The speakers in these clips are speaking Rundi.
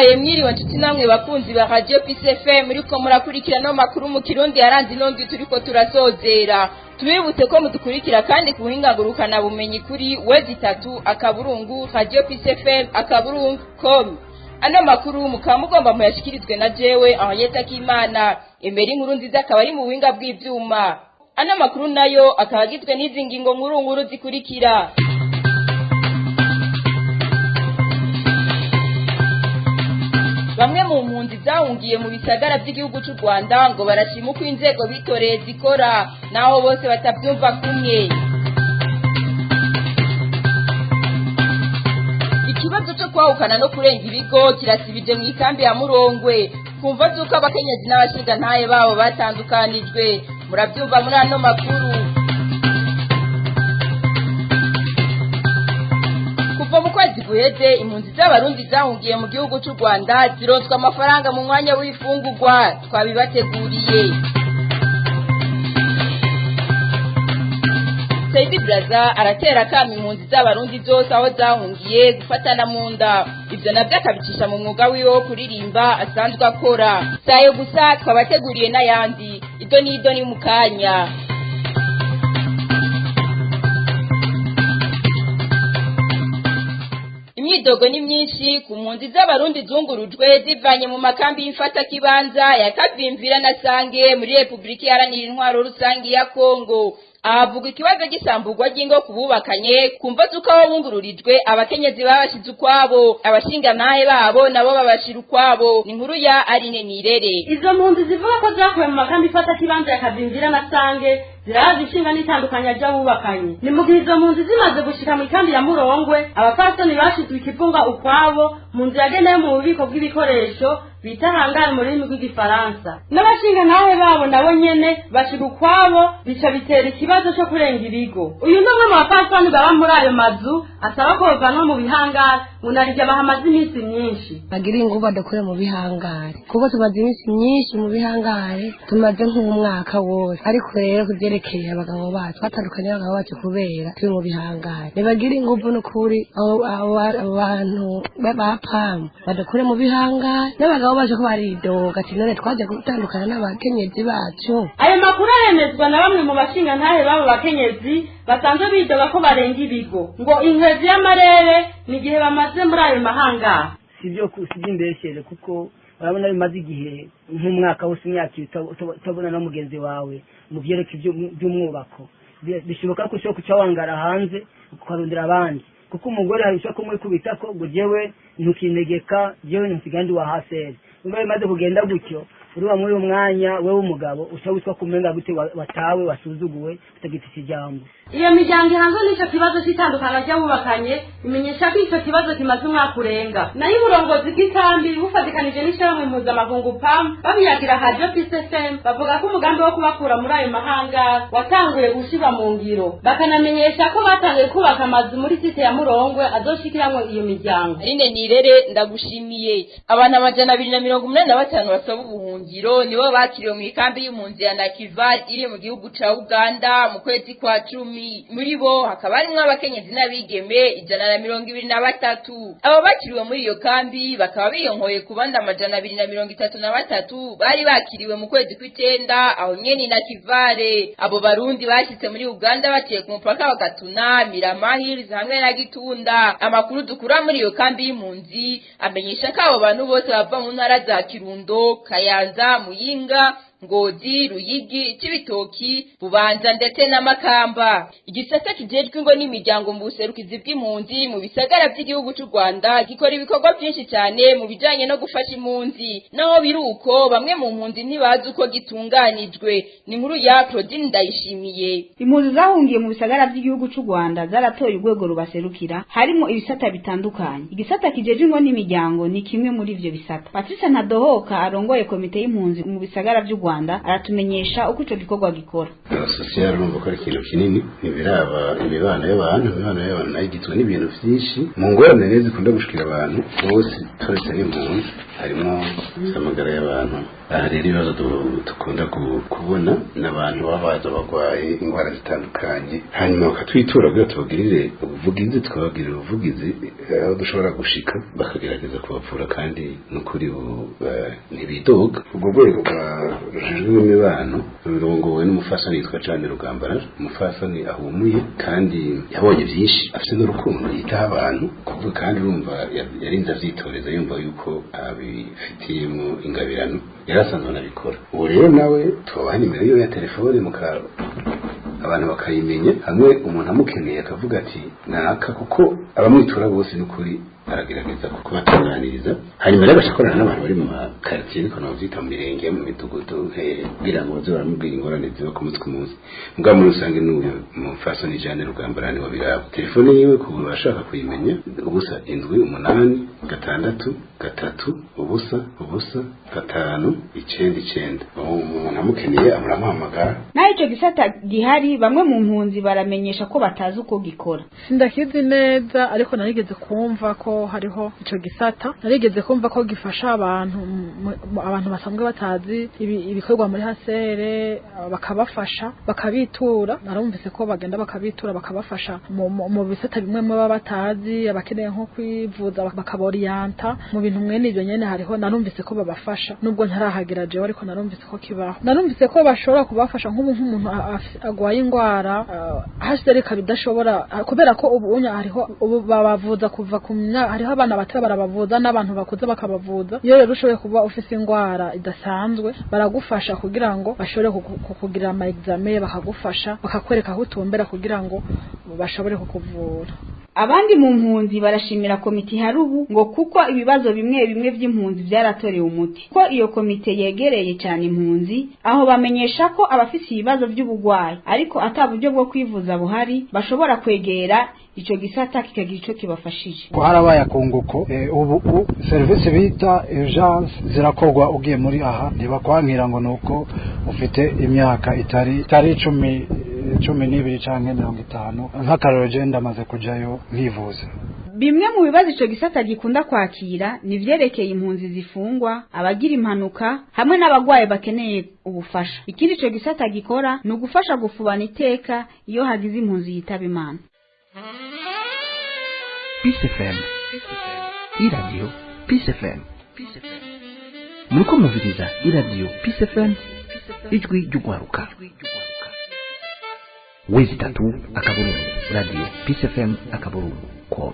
ndabahaye mwiriwe nshuti namwe bakunzi ba Radio Peace FM muriko murakurikirana makuru mu Kirundi yaranze inondi turiko turasozera. Tubibutse ko mudukurikira kandi kuhingagurukana bumenyi kuri wezi3 akaburungu Radio Peace FM akaburungu.com. Ano makuru mukamugomba muyashikirizwe na jewe Ahayeta Kimana. Emberi nkuru nziza akaba ari mu buhinga bw'ivyuma. Ano makuru nayo akabagizwe n'izi ngingo nkuru zikurikira. Bamwe mu mpunzi zahungiye mu bisagara by'igihugu cy'u Rwanda ngo barashima uko inzego bitoreye zikora naho bose batabyumva kumwe. Ikibazo cyo kwahukana no kurenga ibigo kirasibije mu ikambi ya Murongwe kumva zuko abakenyezi n'abashinga ntaye babo batandukanijwe murabyumva muri ano makuru. Mu kwezi guheze impunzi z'abarundi zahungiye mu gihugu cy'u Rwanda zironswa amafaranga mu mwanya w'ifungurwa twabibateguriye. Saidi Braza aratera kama impunzi z'abarundi zose aho zahungiye gufatana mu nda. Ibyo nabyo akabicisha mu mwuga wiwe wo kuririmba asanzwe akora. Sayo gusa twabateguriye n'ayandi ido ni mu kanya. Imyidogo ni myinshi ku mpunzi z'abarundi zungurujwe zivanye mu makambi y'imfata kibanza ya Kavimvira na Sange muri Republika Iharanira Intwaro Rusangi ya Kongo. Avuga ikibazo gisamburwa ry'ingo kububakanye kumva zuko abo bungururijwe abakenyezi babashize ukwabo abashinga ntahe babo nabo babashira ukwabo. Ni nkuru ya Aline Nirere. Izo mpunzi zivuga ko zakuwe mu makambi ifata kibanza ya Kavimvira na Sange zirazi ishinga n'itandukanya ry'abubakanye. Ni mu gihe izo mpunzi zimaze gushika mu ikambi ya Murongwe abapfasoni bashizwe ikifunga ukwabo mu nzu yagenewe mu bubiko bw'ibikoresho bita hangari mu rurimi rw'igifaransa. N'abashinga nawe babo nabo nyene bashira ukwabo bica bitera ikibazo cyo kurenga ibigo. Uyu n'umwe mu bapfasoni baba muri ayo mazu asaba ko bavanwa mu bihangari unarije bahamaze iminsi myinshi. Bagira ingufu badakure mu bihangari kuko tumaze iminsi myinshi mu bihangari tumaze nk'umwaka wose. Ariko rero kuvyerekeye abagabo bacu batandukanye n'abagabo bacu kubera turi mu bihangari nibagira ingufu n'ukuri abantu b'abapamu badakure mu bihangari n'abagabo baje ko baridoga ati none twaje gutandukana n'abakenyezi bacu. Ayo makuru aremezwa na bamwe mu bashinga ntahe babo bakenyezi basanzwe bidoga ko barenga ibigo ngo inkwezi y'amarere ni gihe bamaze muri ayo mahanga. Sivyo kusimbeshere kuko urabona bimaze igihe nk'umwaka wose imyaka utabona na mugenzi wawe mu byereke by'umwubako bishoboka ko ushobora kuca wangara hanze ukarondera abandi kuko umugore hari ushobora kumwikubita ko ngo jewe ntukinegeka jewe ntusigandi wa hasere umwe bimaze kugenda gutyo uruba muri umwanya wewe umugabo ushobora kumenga gute watawe wasuzuguwe utagifite ijambo. Iyo miryango ihanzwe n'icyo kibazo cy'itandukana ry'abubakanye imenyesha ko icyo kibazo kimaze umwaka urenga. Nayo uburongozi bw'ikambi bufatikanije n'ishyirahamwe mpuzamakungu PAM babiyagira Radio Peace FM bavuga ko umugambi wo kubakura muri ayo mahanga watanguye gushirwa mu ngiro bakanamenyesha ko batangiye kubaka amazu muri site ya Murongwe azoshikiramwo iyo miryango. Aline Nirere ndagushimiye. Abantu 285 basaba ubuhungiro nibo bakiriwe mu ikambi y'impunzi ya Nakival iri mu gihugu ca Uganda mu kwezi kwa 10. Muri bo hakaba harimo abakenyezi n'abigeme 123. Abo bakiriwe muri iyo kambi bakaba biyonkoye ku bandi 233 bari bakiriwe mu kwezi kw'icenda aho nyene na Kivale. Abo barundi bashyitse muri Uganda baciye ku mupaka wa Gatuna, Miramahiri hamwe na Gitunda. Amakuru dukura muri iyo kambi y'impunzi amenyesha ko abo bantu bose bava mu ntara za Kirundo, Kayanza, Muyinga, Ngozi, Ruyigi, Cibitoki, Bubanza ndetse na Makamba. Igisata kijejwe ngo n'imiryango mu buserukizi bw'impunzi mu bisagara by'igihugu cy'u Rwanda gikora ibikorwa byinshi cyane mu bijanye no gufasha impunzi. Naho biruko bamwe mu mpunzi ntibazi uko gitunganijwe. Ni nkuru ya Claudine Ndayishimiye. Impunzi zahungiye mu bisagara by'igihugu cy'u Rwanda zaratoye urwego rubaserukira harimo ibisata bitandukanye. Igisata kijejwe ngo n'imiryango ni kimwe muri ivyo bisata. Patricia Ntadohoka arongoye komite y'impunzi mu bisagara by'u Rwanda Rwanda aratumenyesha uko ico gikorwa gikora. Social urumva ko ari ikintu kinini nibiraba imibano y'abantu nayo igizwe n'ibintu byinshi mu ngorane neza zikunda gushikira abantu bose twese n'impunzi harimo amagara y'abantu. Aha rero ibibazo dukunda kubona n'abantu babaza bagwaye indwara zitandukanye hanyuma bakatwitura kugira tubagirire ubuvugizi twabagirira ubuvugizi aho dushobora gushika bakagerageza kubavura kandi n'ukuri ntibidoga. Ubwo rwego rujejwe imibano rurongowe n'umufasani yitwa Jane Rugambara, umufasani ahumuye kandi yabonye byinshi afite n'urukundo yitaho abantu kuvuga kandi urumva yarinze avyitoreza yumva yuko abifitiyemo ingabirano yarasanzwe nabikora. Ubu rero nawe tubaha nimero yo ya telefone abantu bakayimenya hamwe umuntu amukeneye akavuga ati naka kuko abamwitura bose n'ukuri aragerageza kubatunganiriza hanyuma rero bashakorana n'abantu bari mu quartier ariko navyita mu mirenge mu midugudu kugira ngo baze baramubwira ingorane ziba ku mutwe munsi mbwa muri rusange n'uyu umufasoni Jane Rugambara ni wabiraba. Telefone yiwe ku bashaka kuyimenya ubusa 78 umuntu amukeneye amuramuhamagara. Na ico gisata gihari bamwe mu mpunzi baramenyesha ko batazi uko gikora. Sindakizi neza ariko narigeze kumva ko hariho ico gisata, narigeze kumva ko gifasha abantu basanzwe batazi ibikorwa muri hasere bakabafasha bakabitura. Narumvise ko bagenda bakabitura bakabafasha mu bisata bimwe mu baba batazi abakeneye nko kwivuza bakaboriyanta mu bintu mwene ibyo nyene hariho narumvise ko babafasha nubwo ntarahagira jewe ariko narumvise ko kibaho. Narumvise ko bashobora kubafasha nk'umuntu agwaye ingwara hasere kabidashobora kubera ko ubunya hariho babavuza kuva ku hariho abana batera barabavuza n'abantu bakuze bakabavuza. Iyo rero ushoboye kuba ufise ingwara idasanzwe baragufasha kugira ngo bashobore kukugira ama examen bakagufasha bakakwereka aho utumbera kugira ngo bashobore kukuvura. Abandi mu mpunzi barashimira komite harubu ngo kuko ibibazo bimwe bimwe by'impunzi byaratorewe umuti. Ko iyo komite yegereye cyane impunzi aho bamenyesha ko abafise ibibazo by'ubugwayi ariko ataburyo bwo kwivuza buhari bashobora kwegera ico gisata kikagira ico kibafashije. Ko harabaye akunguko ubu service bita urgence zirakorwa ugiye muri aha ntibakwankira ngo nuko ufite imyaka itari 12 canke 50 nk'akarero je ndamaze kujayo nkivuza. Bimwe mu bibazo ico gisata gikunda kwakira ni vyerekeye impunzi zifungwa, abagira impanuka hamwe n'abagwaye bakeneye ubufasha. Ikindi ico gisata gikora ni ugufasha gufubana iteka iyo hagize impunzi yitaba Imana. Peace FM iradio Peace FM muriko muviriza iradio Peace FM ijwi ry'ugwaruka wezi tatu akaburungu radio Peace FM akaburungu.com.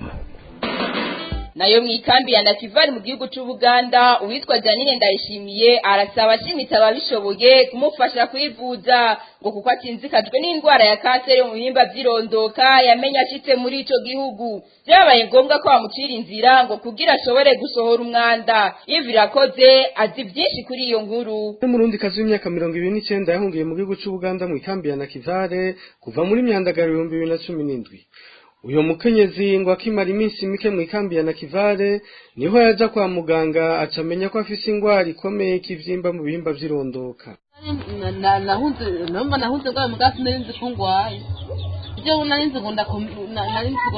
Nayo mwikambi ya Nakivari mu gihugu cy'u Buganda uwitwa Janine Ndayishimiye arasaba ashimitse ababishoboye kumufasha kwivuza ngo kuko atinzikajwe n'indwara ya kanseri mu bihimba by'irondoka yamenya ashitse muri ico gihugu. Byabaye ngombwa ko bamucira inzira ngo kugira ashobore gusohora umwanda. Ivirakoze azi byinshi kuri iyo nkuru. Umurundi kazi w'imyaka 29 yahungiye mu gihugu cy'u Buganda mu ikambi ya Nakivare kuva muri myandagaro 2017. Uyo mukenyezi ngo akimara iminsi mike mu ikambi ya Nakivare niho yaja kwa muganga acamenya ko afise ingwara ikomeye kivyimba mu bihimba vy'irondoka. nahunze kwa mugasi narinzi kungwaye ibyo narinzi ngo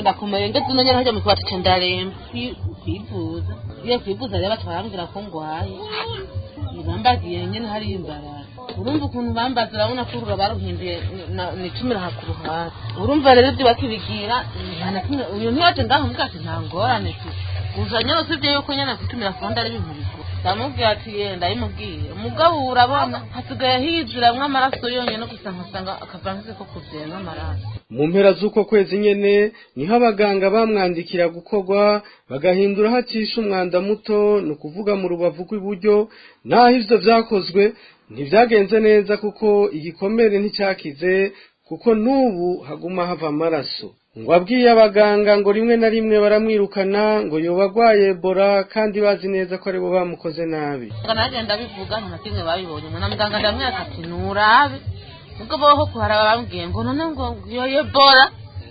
ndakomeye ndetse nanye haje mu kwata ndaremba kwivuza iyo kwivuza rero batwarambira ko ngwaye ibambagiye nyene hari imbara. Urumva ukuntu bambaza urabona ko baruhinduye ni cumira hakuruha. Urumva rero byo bakibigira uyu ntiwaje ndaho mugati ntangorane uzanye no sivye yuko nyana kutumira fonda ari bimuriko ndamubwiye ati yenda imubwiye umugabo urabona hasigaye hijiramwe amaraso yonyene gusanga akavanze ko kuvyenga amaraso. Mu mpera z'uko kwezi nyene niho abaganga bamwandikira gukorwa bagahindura hacisha umwanda muto no kuvuga mu rubavu rw'iburyo naho ivyo vyakozwe ntibyagenze neza kuko igikomere nticyakize kuko nubu haguma hava amaraso. Ngo abwiye abaganga ngo rimwe na rimwe baramwirukana ngo yobagwaye Ebola kandi bazi neza ko aribo bamukoze nabi. Nagenda bivuga nta kimwe babibonye mwana muganga ndamwaka ati nurabe ubwo boho kuharaba bambwiye ngo none ngo yo Ebola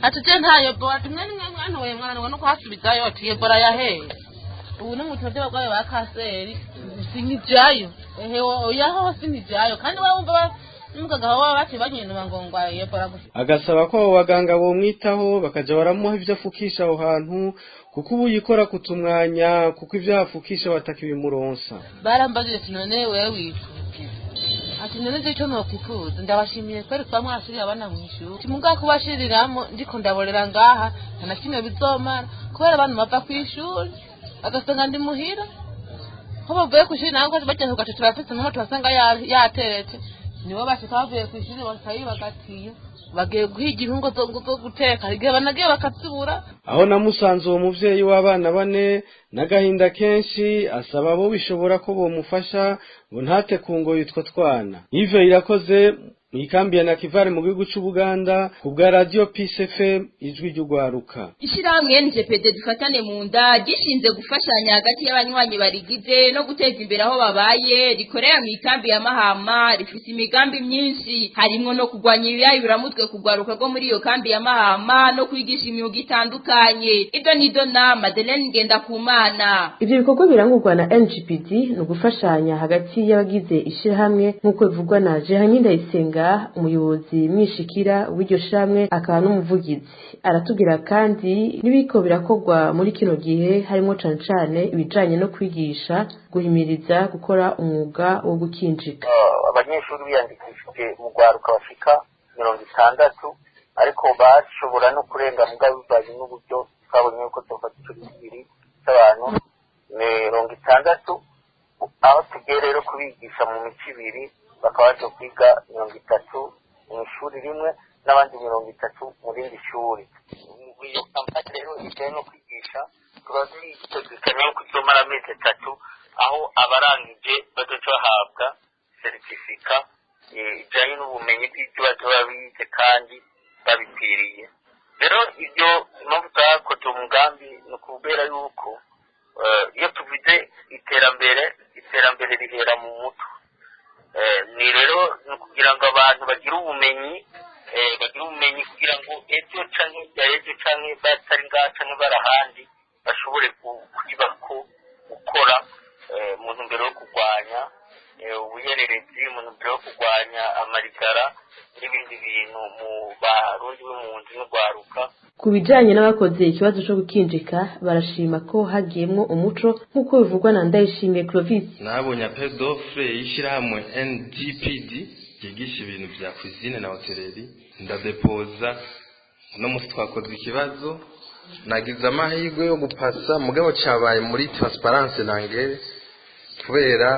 atuje nta Ebola tumwe mwana we mwana no kwasubizayo ati Ebola yaheye ubu n'umutwe by'abagwaye ba kanseri sinkijayo oya hose ntijayo kandi wumva n'umuganga wawe bakibanyinuma ngo ngwaye Ebola gusa. Agasaba ko abo baganga bomwitaho bakaja baramuha ivyo afukisha aho hantu kuko ubu yikora kutumwanya kuko ivyo afukisha batakibimuronsa. Barambagije ati none wewe wifuza ati none icyo nokwifuza ndabashimiye kweri kwa mwashiri abana mwishuri kimuga kubashiriramo ndiko ndaborera ngaha nta kimwe bizomara kubera abantu bava kwishuri agasanga ndi muhira ko bavuye kwishuri naho kaje bajya kugaca turafite mu moto basanga yateretse nibo bashika bavuye kwishuri bakayibagatiye bagiye guhiga irungo zo guteka igihe banagiye bakatsibura. Aho namusanze uwo muvyeyi w'abana bane n'agahinda kenshi asaba abo bishobora ko bomufasha ngo ntate kungo yitwa twana. Ive irakoze Mikambi ya Nakivale mu gihugu cy'u Buganda ku bwa Radio Peace FM ijwi ry'ugwaruka. Ishiramwe NGPD dufatane mu nda gishinze gufashanya hagati y'abanywanyi barigize no guteza imbere aho babaye rikorera mu ikambi ya Mahama rifite imigambi myinshi harimo no kugwanya ibiyayuramutwe kugwaruka go muri iyo kambi ya Mahama no kwigisha imyuga itandukanye. Ibyo nido na Madeleine Ngendakumana. Ibyo bikorwa birangurwa na NGPD no gufashanya hagati y'abagize ishiramwe nkuko bivugwa na Jehanyi Ndayisenga umuyobozi mwishikira w'iryo shamwe akaba n'umuvugizi. Aratubwira kandi nibiko birakogwa muri kino gihe harimo cane ibijanye no kwigisha guhimiriza gukora umwuga wo gukinjika. Abanyeshuri biyandikishije mu gwaruka bashika 60 ariko bashobora no kurenga mugabizanye n'uburyo twabonye uko tofata ibiri cy'abantu 60 aho tugerero kubigisha mu mici ibiri bakaba cyo kwiga 30 mu ishuri rimwe n'abandi 30 mu rindi shuri. Iyo kampani rero ijyanye no kwigisha turazitegekanya ko kuzomara amezi 3 aho abarangije bazoca bahabwa certifica ijyanye n'ubumenyi bw'ibyo babize kandi babipiriye. Rero ibyo impamvu twakoze umugambi ni ukubera yuko iyo tuvuze iterambere rihera mu mutwe. Ni rero kugira ngo abantu bagire ubumenyi kugira ngo ejo canke batari ngaha canke barahandi bashobore kwibako gukora mu ntumbero yo kurwanya ubuyererezi, mu ntumbero yo kurwanya amarigara n'ibindi bintu mu barundi b'impunzi n'ugwaruka. Ku bijanye n'abakoze ikibazo cyo gukinjika barashima ko hagiyemwo umuco nk'uko bivugwa na Ndayishimiye Clovis. Nabonye appel d'offre y'ishyirahamwe NGPD yigisha ibintu vya cuisine na hotellerie ndadepoza no musi twakoze ikibazo nagize amahirwe yo gupasa mugabo cyabaye muri transparence nangere kubera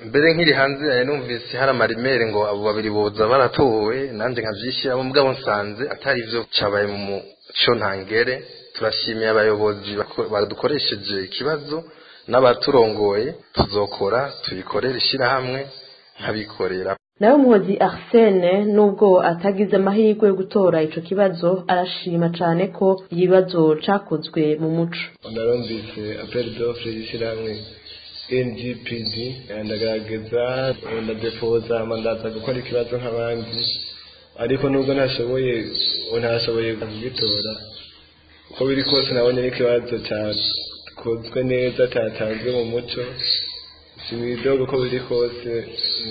mbere nkiri hanze numvise hari amarimere ngo abo babiri boza baratowe nanje nkavyishira mugabo nsanze atari ivyo cyabaye mu cyo ntangere. Turashimiye abayobozi badukoresheje ikibazo n'abaturongoye tuzokora tubikorera ishyirahamwe nkabikorera. Nawe Muhozi Arsene nubwo atagize amahirwe yo gutora ico kibazo arashima cane ko ibibazo cakozwe mu muco. Narumvise appel d'offre y'ishyirahamwe NGPD ndagaragaza ndadepoza mandaza gukora ikibazo nk'abandi ariko nubwo ntashoboye kugitora uko biri kose nabonye n'ikibazo cyakozwe neza cyatanzwe mu muco simidogo ko biri kose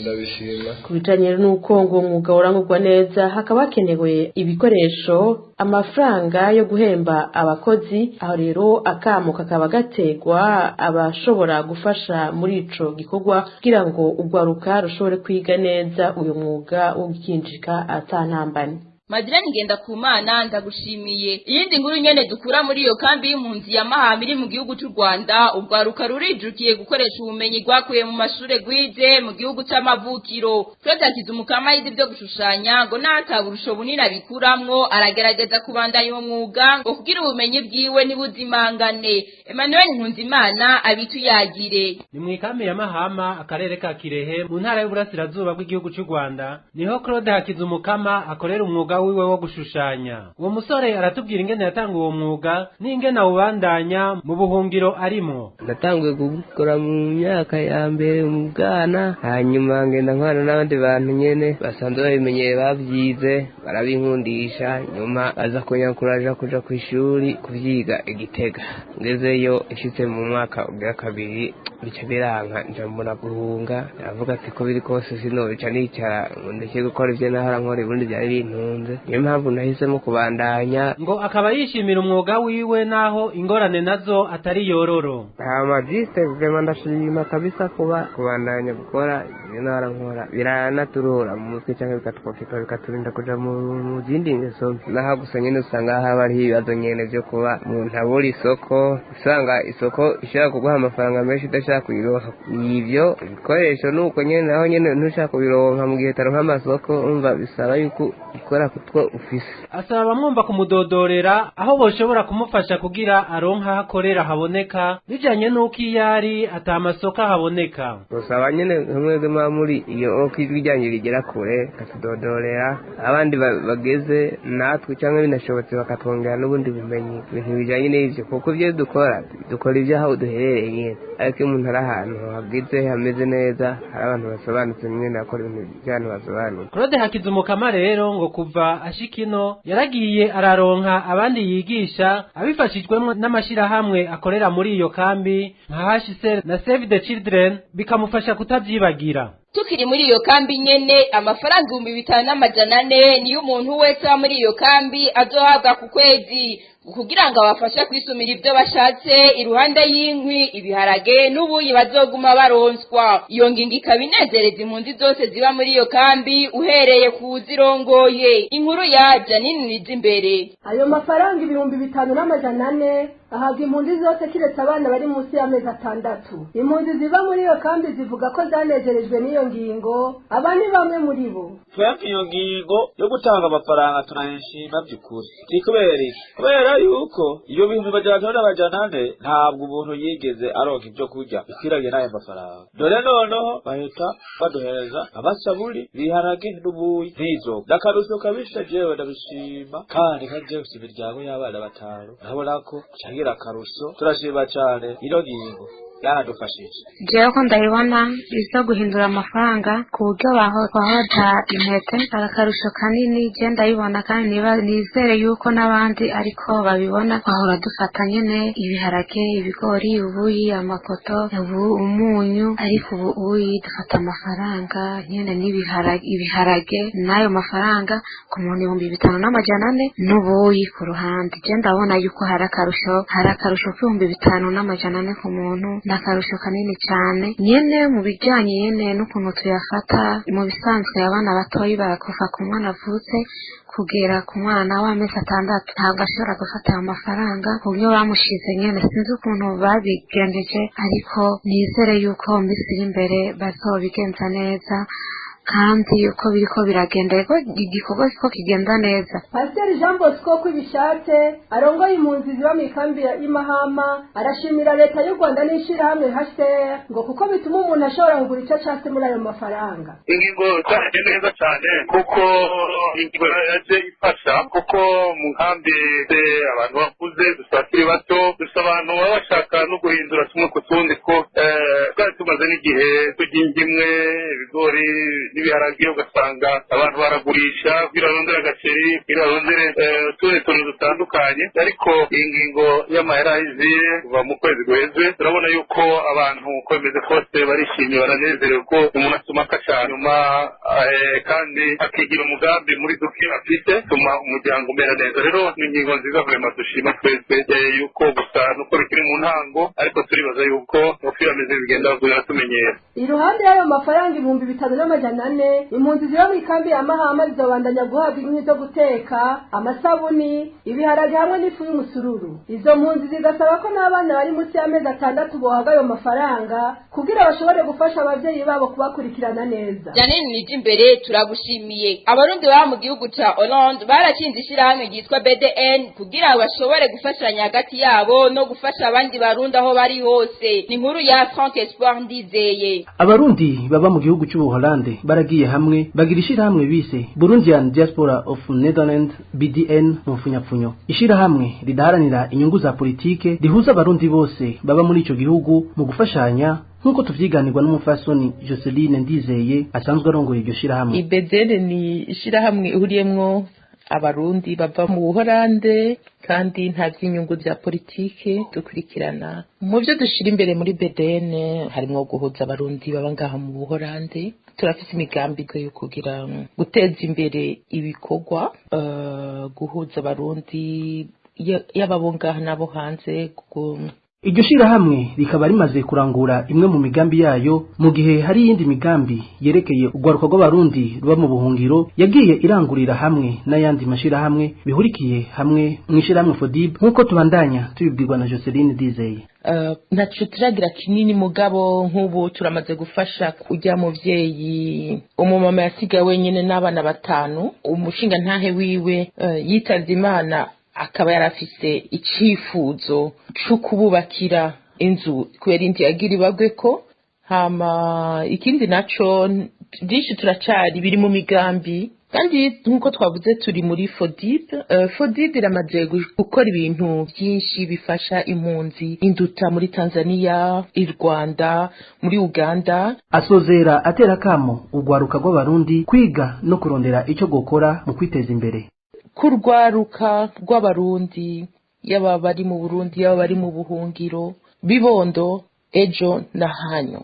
ndabishima. Ku bijanye n'uko ngo umwuga urangurwa neza hakaba hakenewe ibikoresho amafaranga yo guhemba abakozi aho rero akamo kakaba gategwa abashobora gufasha muri ico gikorwa kugira ngo ugwaruka rushobore kwiga neza uyu mwuga wo gukinjika atantambane. Madeleine Ngendakumana ndagushimiye. Iyindi nkuru nyene dukura muri iyo kambi y'impunzi ya Mahama iri mu gihugu cy'u Rwanda ugwaruka rurijukiye gukoresha ubumenyi gwakuye mu mashure gwize mu gihugu c'amavukiro. Twazakiza umukama y'ibyo byo gushushanya ngo nataburusho bunini abikuramwo aragerageza kubandanya uwo mwuga ngo kugira ubumenyi bwiwe nibuzimangane. Emmanuel Nkunzimana abituyagire. Ni mu ikambi ya Mahama akarere ka Kirehe mu ntara y'uburasirazuba bw'igihugu cy'u Rwanda niho Claude Hakiza umukama akorera umwuga umwuga wiwe wo gushushanya. Uwo musore aratubwira ingene yatanga uwo mwuga n'ingene awubandanya mu buhungiro arimo. Natanguye gukora mu myaka ya mbere mu bwana, hanyuma ngenda nkwana n'abandi bantu nyene basanzwe babimenyeye bavyize barabinkundisha, nyuma aza kunyakuraja kuja kw'ishuri kuvyiga Igitega. Ngezeyo ishitse mu mwaka wa kabiri bica biranka nja mbona guhunga, ndavuga ati ko biri kose sinobica nicara ndeke gukora ivyo nahora nkora ubundi vyari bintunze, niyo mpamvu nahisemo kubandanya. Ngo akaba yishimira umwuga wiwe naho ingorane nazo atari yororo. Amajiste vraiment ndashima kabisa kuba kubandanya gukora ivyo nahora nkora, biranaturura mu mutwe canke bikatwokeka bikaturinda kuja mu zindi ngeso. Naho gusa nyene usanga haba hariho ibibazo nyene vyo kuba umuntu abura isoko, usanga isoko ishaka kuguha amafaranga menshi udashaka kuyironka. Ivyo ibikoresho nuko nyene naho nyene ntushaka kubironka mu gihe taronka amasoko, umva bisaba yuko ukora kutwo ufise. Asaba bamwumva kumudodorera aho boshobora kumufasha kugira aronka hakorera haboneka bijanye nuko iyari ata amasoko haboneka. Usaba nyene mwebwe muri iyo okwijyanye rigera kure katudodorera abandi bageze natwe cyangwa binashobotse bakatwongera n'ubundi bumenyi ibintu bijanye n'ivyo, kuko ivyo dukora ivyo aho duherereye nyene, ariko umuntu ari ahantu habwize hameze neza hari abantu basobanutse nyene akora ibintu by'abantu basobanutse. Claude Hakizumukama rero ngo kuva ashikino yaragiye araronka abandi yigisha abifashijwemo n'amashirahamwe akorera muri iyo kambi nka HCR na Save the Children bikamufasha kutabyibagira. Tukiri muri iyo kambi nyene amafaranga 5,400 niyo umuntu wese wa muri iyo kambi azohabwa ku kwezi kugira ngo abafashe kwisumira ibyo bashatse iruhande y'inkwi, ibiharage n'ubuyi bazoguma baronswa. Iyo ngingo ikabinezereza impunzi zose ziba muri iyo kambi uhereye ku zirongoye. Inkuru ya Janine Nizimbere. Ayo mafaranga 5,400 ahabwa impunzi zose kiretse abana bari munsi y'amezi 6. Impunzi ziba muri iyo kambi zivuga ko zanezerejwe n'iyo ngingo, abandi bamwe muri bo twebwe iyo ngingo yo gutanga amafaranga tunayishima by'ukuri. Kubera yuko iyo bintu bajanane ntabwo umuntu yigeze aronka ibyo kurya bikwiranye n'ayo mafaranga. Dore noneho bahita baduhereza amasaburi, biharage n'ubuyi n'izo. Ndakarusho kabisha jewe ndabishima, kandi kaje imiryango y'abana 5 nabona ko cyagira akarusho. Turashima cyane ino ngingo yaradufashije. Jewe ko ndayibona izo guhindura amafaranga ku buryo bahoda intete arakarusho kanini, je ndayibona kandi nizere yuko n'abandi ariko babibona. Bahora dufata nyene ibiharage, ibigori, ubuyi, amakoto, umunyu, ariko ubuyi dufata amafaranga nyene ibiharage nayo mafaranga ku muntu 5,400 n'ubuyi ku ruhande. Je ndabona yuko hari akarusho ku 5,400 ku muntu, nakarusho kanini cyane nyene mu bijanye nyene n'ukuntu tuyafata. Mu bisanzwe abana batoyi barakuva ku mwana avutse kugera ku mwana w'amezi 6 ntabwo ashobora gufata amafaranga ku buryo bamushize nyene. Sinzi ukuntu babigendeje, ariko nizere yuko mbisi imbere bazobigenza neza kandi uko biriko biragenda ko igikorwa ko kigenda neza. Pastor Jean Bosco kwibishatse arongoye impunzi ziba mu kambi y'Imahama arashimira leta y'u Rwanda n'ishirahamwe HCR ngo kuko bituma umuntu ashobora kugura icyo cyase muri ayo mafaranga. Ingingo cyane neza cyane kuko ingingo yaje ifasha, kuko mu kambi abantu bakuze dusakiri bato dusa abantu baba bashaka no guhindura tumwe ku tundi, ko twari tumaze n'igihe tugingimwe ibigori n'ibiharage ugasanga abantu baragurisha birarondera agaceri, birarondera utundi tuntu dutandukanye. Ariko iyi ngingo y'amahera iziye kuva mu kwezi guheze turabona yuko abantu uko bimeze kose barishimye, baranezerewe ko umuntu atuma akashaka nyuma kandi akigira umugambi muri duke afite tuma umuryango umera neza. Rero ni ingingo nziza vraiment dushima twese yuko gusa nuko bikiri mu ntango, ariko turibaza yuko uko bimeze bigenda tumenyera. Iruhande y'ayo mafaranga 5,400 impunzi ziba mu kambi ya Mahama zizobandanya guhabwa inkwi zo guteka, amasabuni, ibiharage hamwe n'ifu y'umusururu. Izo mpunzi zigasaba ko n'abana bari munsi y'amezi 6 bohabwa ayo mafaranga kugira bashobore gufasha abavyeyi babo kubakurikirana neza. Janine Nijimbere turagushimiye. Abarundi baba mu gihugu ca Hollande barakinze ishirahamwe ryitwa BDN kugira bashobore gufashanya hagati yabo no gufasha abandi barundi aho bari hose. Ni inkuru ya Frank Espoir Richard Ndizeye. Abarundi baba mu gihugu cy'Ubuholande baragiye hamwe bagira ishirahamwe bise Burundian Diaspora of Netherlands BDN mu mfunyapfunyo. Ishirahamwe ridaharanira inyungu za politike rihuza abarundi bose baba muri ico gihugu mu gufashanya nkuko tuvyiganirwa n'umufasoni Joseline Ndizeye asanzwe arongoye iryo shirahamwe. IBDN ni ishirahamwe ihuriyemwo abarundi bava mu Buholande kandi nta by'inyungu bya politike dukurikirana. Mu byo dushira imbere muri BDN harimo guhuza abarundi baba ngaha mu Buholande. Turafise imigambi yo kugira guteza imbere ibikorwa guhuza abarundi y'ababo ngaha nabo hanze. Iryo shirahamwe rikaba rimaze kurangura imwe mu migambi yayo mu gihe hari yindi migambi yerekeye ugwaruka rw'abarundi ruba mu buhungiro yagiye irangurira hamwe n'ayandi mashirahamwe bihurikiye hamwe mu ishirahamwe FODIB nkuko tubandanya tubibwirwa na Joseline Ndizeye. Ntaco turagira kinini mugabo nk'ubu turamaze gufasha ujya muvyeyi umumama yasigaye wenyene n'abana 5 umushinga ntahe wiwe yitavye Imana akaba yarafise icifuzo cyo kububakira inzu kubera indi yagira ibagwe ko hama ikindi naco byinshi turacari biri mu migambi kandi nkuko twavuze turi muri FODIB. FODIB iramaze gukora ibintu byinshi bifasha impunzi induta muri Tanzania, i Rwanda, muri Uganda. Asozera atera kamo ugwaruka rw'abarundi kwiga no kurondera icyo gukora mu kwiteza imbere. Kurwaruka rw'abarundi yaba bari mu Burundi yaba bari mu buhungiro bibondo ejo na hanyo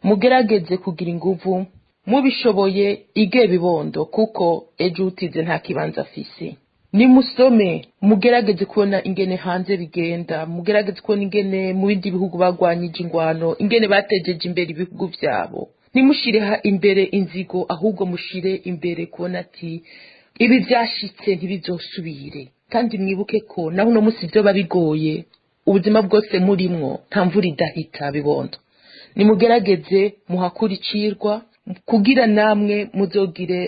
mugerageze kugira inguvu mubishoboye ige bibondo kuko ejo utize nta kibanza afise. Ni musome mugerageze kubona ingene hanze bigenda, mugerageze kubona ingene mu bindi bihugu bagwanyije ingwano, ingene batejeje imbere ibihugu vyabo. Nimushire imbere inzigo ahubwo mushire imbere kubona ati ibi byashitse ntibizosubire. Kandi mwibuke ko naho no musi byo babigoye ubuzima bwose murimwo nta mvura idahita bibondo. Nimugerageze muhakurikirwa kugira namwe muzogire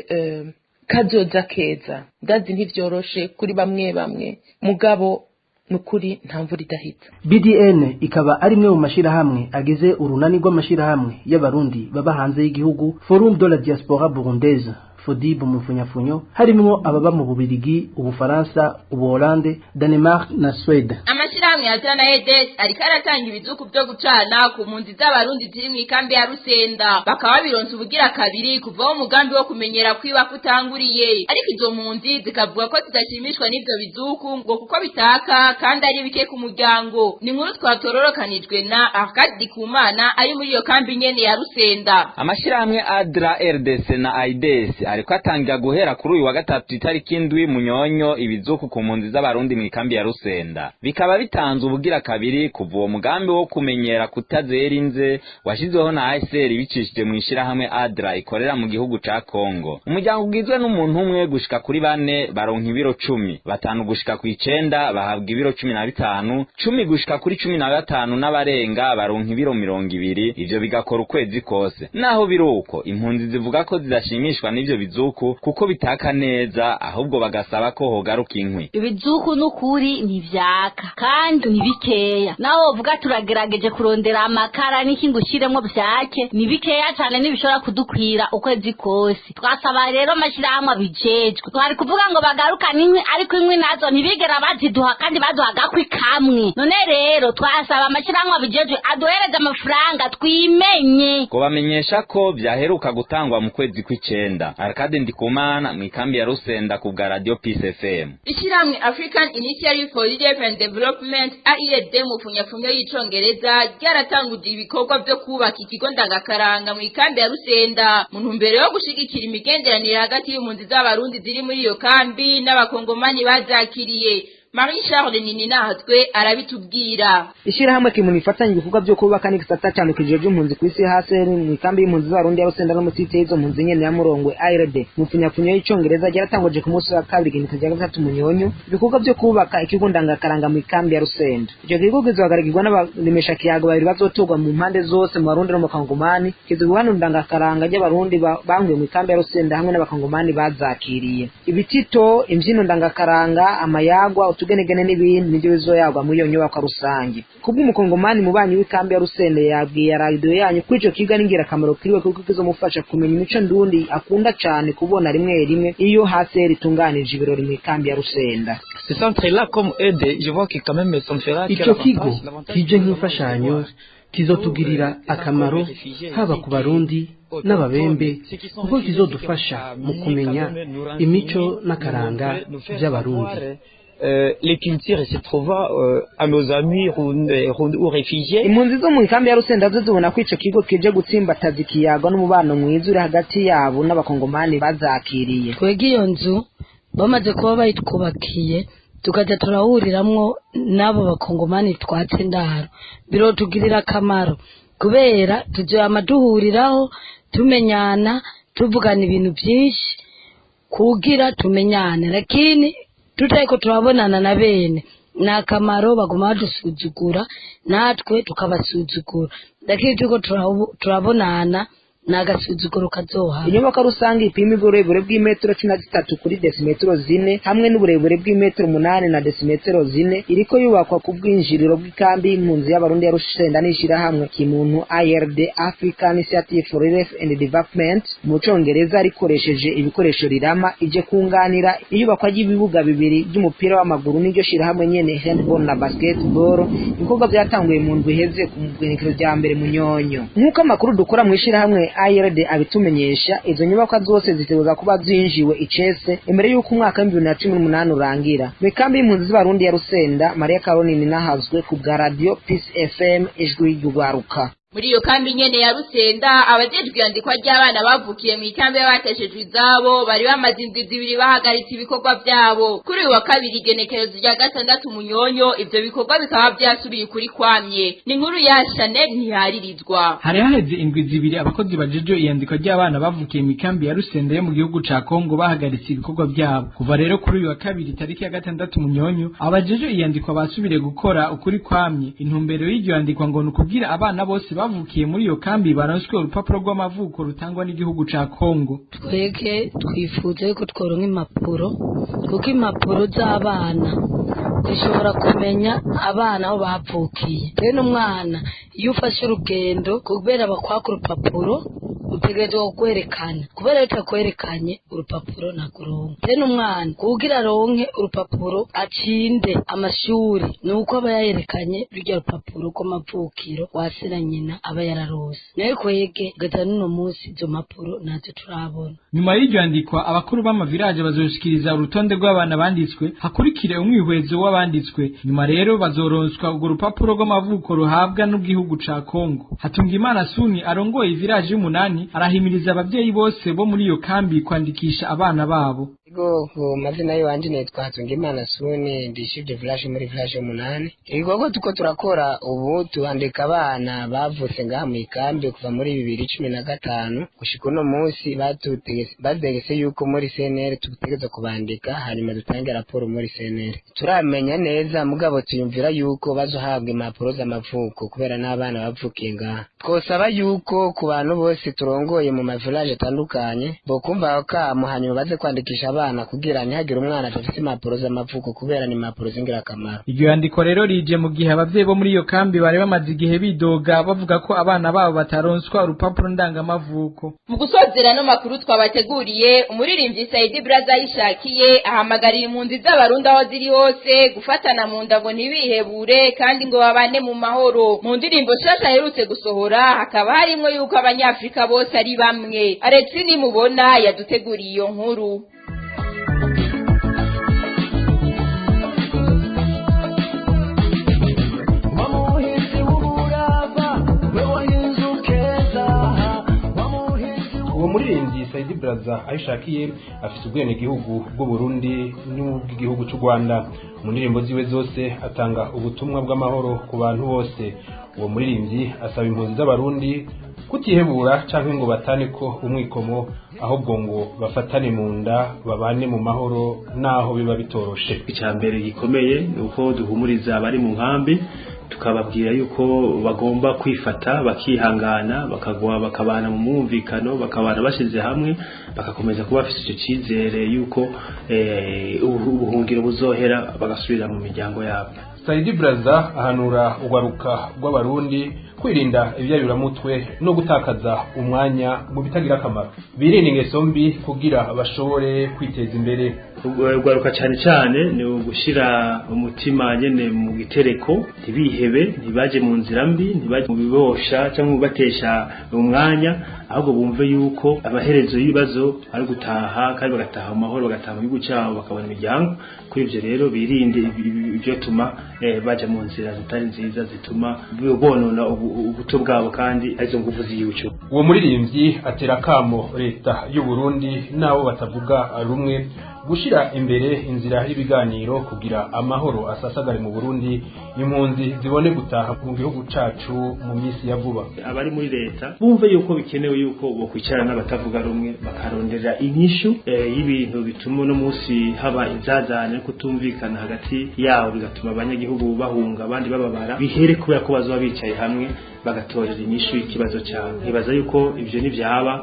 kazoza keza. Ndazi ntivyoroshe kuri bamwe mugabo nukuri nta mvura idahita. BDN ikaba ari mwe mu mashirahamwe agize urunani rw'amashirahamwe y'abarundi baba hanze y'igihugu Forum de la Diaspora Burundaise FODIB mu mfunyafunyo harimo ababa mu Bubiligi, Ubufaransa, Ubuholande, Denmark na Sweden. Amashirahamwe ya na EDES ariko aratanga ibizuku byo gucana ku mpunzi z'abarundi ziri mu ikambi ya Rusenda bakaba bironse ubugira kabiri kuva mu mugambi wo kumenyera kwiba kutanguriye. Ariko izo mpunzi zikavuga ko zidashimishwa n'ivyo bizuku ngo kuko bitaka kandi ari bike ku muryango. Ni nkuru twatororokanijwe na Arcade Kumana ari muri iyo kambi nyene ya Rusenda. Amashirahamwe ADRA, RDC na AIDS ariko atangira guhera kuri uyu wa gatatu itariki 7 Munyonyo ibizuku ku mpunzi z'abarundi mu ikambi ya Rusenda. Bikaba bitanze ubugira kabiri kuva uwo mugambi wo kumenyera kutazera inze washizweho na ASR bicishije mu ishirahamwe ADRA ikorera mu gihugu ca Kongo. Umuryango ugizwe n'umuntu umwe gushika kuri 4 baronka ibiro 10, 5 gushika ku 9 bahabwa ibiro 15, 10 gushika kuri 15 n'abarenga baronka ibiro 20. Ivyo bigakora ukwezi kose. Naho biruko impunzi zivuga ko zidashimishwa n'ivyo bizuku kuko bitaka neza ahubwo bagasaba ko hogaruka inkwi. Ibizuku n'ukuri ntivyaka kandi nibikeya. Naho uvuga turagerageje kurondera amakara n'ikingushyiremo byake nibikeya cyane nibishobora kudukwira ukwezi kose. Twasaba rero amashirahamwe abijejwe twari kuvuga ngo bagaruka n'inkwi ariko inkwi nazo ntibigera baziduha kandi baduhaga kwikamwe. None rero twasaba amashirahamwe abijejwe aduhereze amafaranga twimenye ko bamenyesha ko byaheruka gutangwa mu kwezi kw'icenda. Arcade Ndikumana mu ikambi ya Rusenda ku bwa Radio Peace FM. Ishiramwe African Initiative for Leadership and Development AID mu funyafunyo y'icongereza ryaratanguje ibikorwa byo kubaka ikigo ndangakaranga mu ikambi ya Rusenda mu ntumbero yo gushigikira imigenderanire hagati y'impunzi z'abarundi ziri muri iyo kambi n'abakongomani bazakiriye. Marie Charles Nininahatwe arabitubwira. Ishirahamwe kimuni ifatanye ibikorwa byo kubaka n'igisata cyane kije by'impunzi kw'isi hase mu ikambi y'impunzi z'abarundi ya Rusenda no mu site y'izo mpunzi nyene ya Murongwe ARD mu funyafunyo y'icongereza ryaratanguje ku munsi wa kabiri igenekerezo rya gatatu Munyonyo ibikorwa byo kubaka ikigo ndangakaranga mu ikambi ya Rusenda. Ivyo kigo kizohagarikirwa n'abaremesha kiyago babiri bazotogwa mu mpande zose mu Barundi no mu Kongomani kizobana ndangakaranga y'abarundi banguye mu ikambi ya Rusenda hamwe n'abakongomani bazakiriye. Ibitito, imbyino ndangakaranga, amayagwa utugenegene n'ibindi nivyo bizoyagwa muri iyo nyubako rusange kubw'umukongomani mubanyi w'ikambi ya Rusende yabwiye radio yanyu ko ico kiga ningira akamaro kiriwe kuko kizomufasha kumenya imico ndundi akunda cane kubona rimwe rimwe iyo hase ritunganije ibirori mu ikambi ya Rusenda. Ico kigo kije nk'imfashanyo kizotugirira akamaro haba ku barundi n'ababembe kuko kizodufasha mu kumenya imico n'akaranga by'abarundi. Les cultures se trouvent à nos amis ou réfugiés. Impunzi zo mu ikambi ya Rusenda zibona ko ico kigo kije gutsimbataza ikiyago n'umubano mwiza uri hagati yabo n'abakongomani bazakiriye. Twege iyo nzu bamaze kuba bayitwubakiye tukaja turahuriramwo n'abo bakongomani twatse ndaro birotugirira akamaro kubera tuzoyama duhuriraho tumenyana tuvugana ibintu byinshi kugira tumenyane lakini tutariko turabonana na bene na akamaro baguma badusuzugura natwe tukabasuzugura lakini tuko turabonana nagasuzuguro kazoha. Inyubako rusange ipima uburebure bw'imetero 13 kuri desimetero 4 hamwe n'uburebure bw'imetero 8 na desimetero 4 iriko yubakwa ku bwinjiriro bw'ikambi y'impunzi y'abarundi ya Rusenda n'ishira hamwe kimuntu IRD African Initiative for Relief and Development mu Congereza rikoresheje ibikoresho rirama ije kunganira iyubakwa ry'ibibuga bibiri by'umupira w'amaguru n'iryo shira hamwe nyene handball na basketball ibikorwa byatanguye mu ndwi heze ku mugwenikiro rya mbere mu Nyonyo. Nk'uko amakuru dukora mu ishira hamwe IRD abitumenyesha izo nyubako zose ziteguza kuba zinjiwe icese imbere y'uko umwaka wa 2018 urangira. Mekambi y'impunzi z'abarundi ya Rusenda Maria Caroline nahazwe ku bwa radio Peace FM ijwi ry'ugwaruka. Muri iyo kambi nyene ya Rusenda abajejwe yandikwa ry'abana bavukiye mu ikambi y'abateshejwe izabo bari bamaze indwi zibiri bahagaritse ibikorwa byabo. Kuri uyu wa kabiri igenekerezo rya 6 Munyonyo ivyo bikorwa bikaba byasubiye kuri kwamye. Ni nkuru ya Chanel ntiharirizwa. Hari haheze indwi zibiri abakozi bajejwe iyandikwa ry'abana bavukiye mu ikambi ya Rusenda yo mu gihugu ca Kongo bahagaritse ibikorwa byabo. Kuva rero kuri uyu wa kabiri tariki ya 6 Munyonyo abajejwe iyandikwa basubire gukora ukuri kwamye. Intumbero y'iryo yandikwa ngo nukugira abana bose bavukiye muri iyo kambi baronswe urupapuro rw'amavuko rutangwa n'igihugu ca Kongo. Twege twifuze ko tworonka impapuro kuko impapuro z'abana zishobora kumenya abana aho bavukiye. Rero umwana iyo ufashe urugendo kubera bakwaka urupapuro utegerezwa kwerekana kubera utakwerekanye urupapuro nakuronka. Rero umwana kugira ronke urupapuro acinde amashuri nuko aba yayerekanye rujya rupapuro ko mavukiro wasira nyina aba yararose. Nayo kwege gata nuno munsi izo mapuro nazo turabona. Nyuma y'iryo yandikwa abakuru b'amavirage bazoshikiriza urutonde rw'abana banditswe hakurikire umwihwezo w'abanditswe. Nyuma rero bazoronswa urwo rupapuro rw'amavuko ruhabwa n'ubwihugu ca Kongo. Hatungimana Suni arongoye ivirage y'umunani arahimiriza abavyeyi bose bo muri iyo kambi kwandikisha abana babo. Ku mazina y'abandi nitwa Hatungimana Suni ndishije village muri village y'umunani. Ibikorwa tuko turakora ubu tuandika abana bavutse ngaha mu ikambi kuva muri 2015 gushika uno munsi bategese yuko muri CNR tutegeza kubandika hanyuma dutange raporo muri CNR. Turamenya neza mugabo tuyumvira yuko bazohabwa impapuro z'amavuko kubera n'abana bavukiye ngaha. Twosaba yuko ku bantu bose turongoye mu mavillage atandukanye bo kumva ko hanyuma baze kwandikisha abana kugira ntihagire umwana afite impapuro z'amavuko kubera ni impapuro z'ingirakamaro. Iryo yandiko rero rije mu gihe abavyeyi bo muri iyo kambi bari bamaze igihe bidoga bavuga ko abana babo bataronswa urupapuro ndangamavuko. Mu gusozera no makuru twabateguriye umuririmbyi Saidi Braza yishakiye ahamagariye impunzi z'abarundi aho ziri hose gufatana mu nda ngo ntibihebure kandi ngo babane mu mahoro. Mu ndirimbo shasha herutse gusohora hakaba harimo yuko abanyafrika bose ari bamwe. Alexi nimubona yaduteguriye iyo nkuru. Uwo muririmbyi Saidi Braza ayishakiye afite ubwene gihugu bw'u Burundi n'ubw'igihugu cy'u Rwanda. Mu ndirimbo ziwe zose atanga ubutumwa bw'amahoro ku bantu bose. Uwo muririmbyi asaba impunzi z'abarundi kutihebura canke ngo batane ko umwikomo ahubwo ngo bafatane mu nda babane mu mahoro naho biba bitoroshe. Icambere gikomeye nuko duhumuriza abari mu nkambi tukababwira yuko bagomba kwifata bakihangana bakabana mu mwumvikano bakabana bashize hamwe bagakomeza kuba bafite icyo cyizere yuko ubuhungiro buzohera bagasubira mu miryango yabo. Saidi Braza ahanura ugaruka rw'abarundi kwirinda ibyayuramutwe no gutakaza umwanya mu bitagira akamaro, birinda ingeso mbi kugira bashobore kwiteza imbere. Ugaruka cyane cyane ni ugushira umutima nyene mu gitereko, ntibihebe, ntibaje mu nzira mbi, ntibaje mu bibosha cyangwa batesha umwanya, ahubwo bumve yuko abaherezo y'ibibazo ari gutaha kandi bagataha mu mahoro, bagataha mu gihugu cyabo bakabona imiryango. Kuri ivyo rero birinde ibyo tuma baje mu nzira zitari nziza zituma bonona ubuto bwabo kandi arizo nguvu z'igihugu. Uwo muririmbyi atera kamo leta y'u Burundi nabo batavuga rumwe gushira imbere inzira y'ibiganiro kugira amahoro asasagare mu Burundi, impunzi zibone gutaha mu gihugu cacu mu minsi ya vuba. Abari muri leta bumve yuko bikenewe yuko bokwicara n'abatavuga rumwe bakarondera inyishu y'ibintu bituma no munsi haba inzazane kutumvikana hagati yabo, bigatuma abanyagihugu bahunga abandi bababara, bihere kubera ko bazoba bicaye hamwe bagatorera inyishu y'ikibazo cyabo. Nibaza yuko ivyo nivyaba.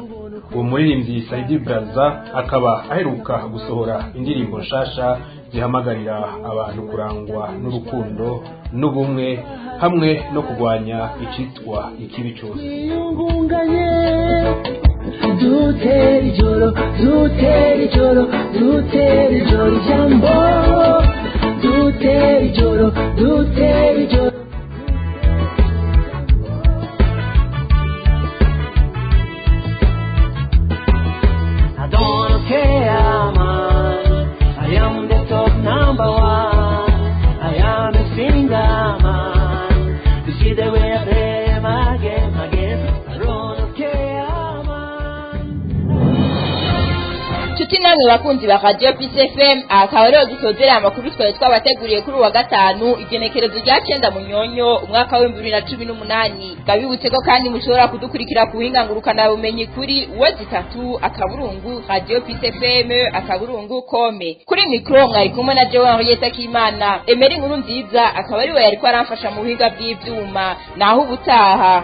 Uwo muririmbyi Saidi Braza akaba aheruka gusohora indirimbo nshasha zihamagarira abantu kurangwa n'urukundo n'ubumwe hamwe no kurwanya icitwa ikibi cyose. Namwe bakunzi ba Radio Peace FM, akaba rero dusozera amakuru twari twabateguriye kuri wa gatanu igenekerezo rya 9 Munyonyo umwaka wa 2018. Kabibutse ko kandi mushobora kudukurikira ku buhinga ngurukana bumenyi kuri www.3 akaburungu Radio Peace FM akaburungu kome. Kuri micro mwari kumwe na Jean Henriette Kimana. Emery Nkuru nziza akaba ari we yari ko aramfasha mu buhinga bw'ivyuma. Naho ubutaha.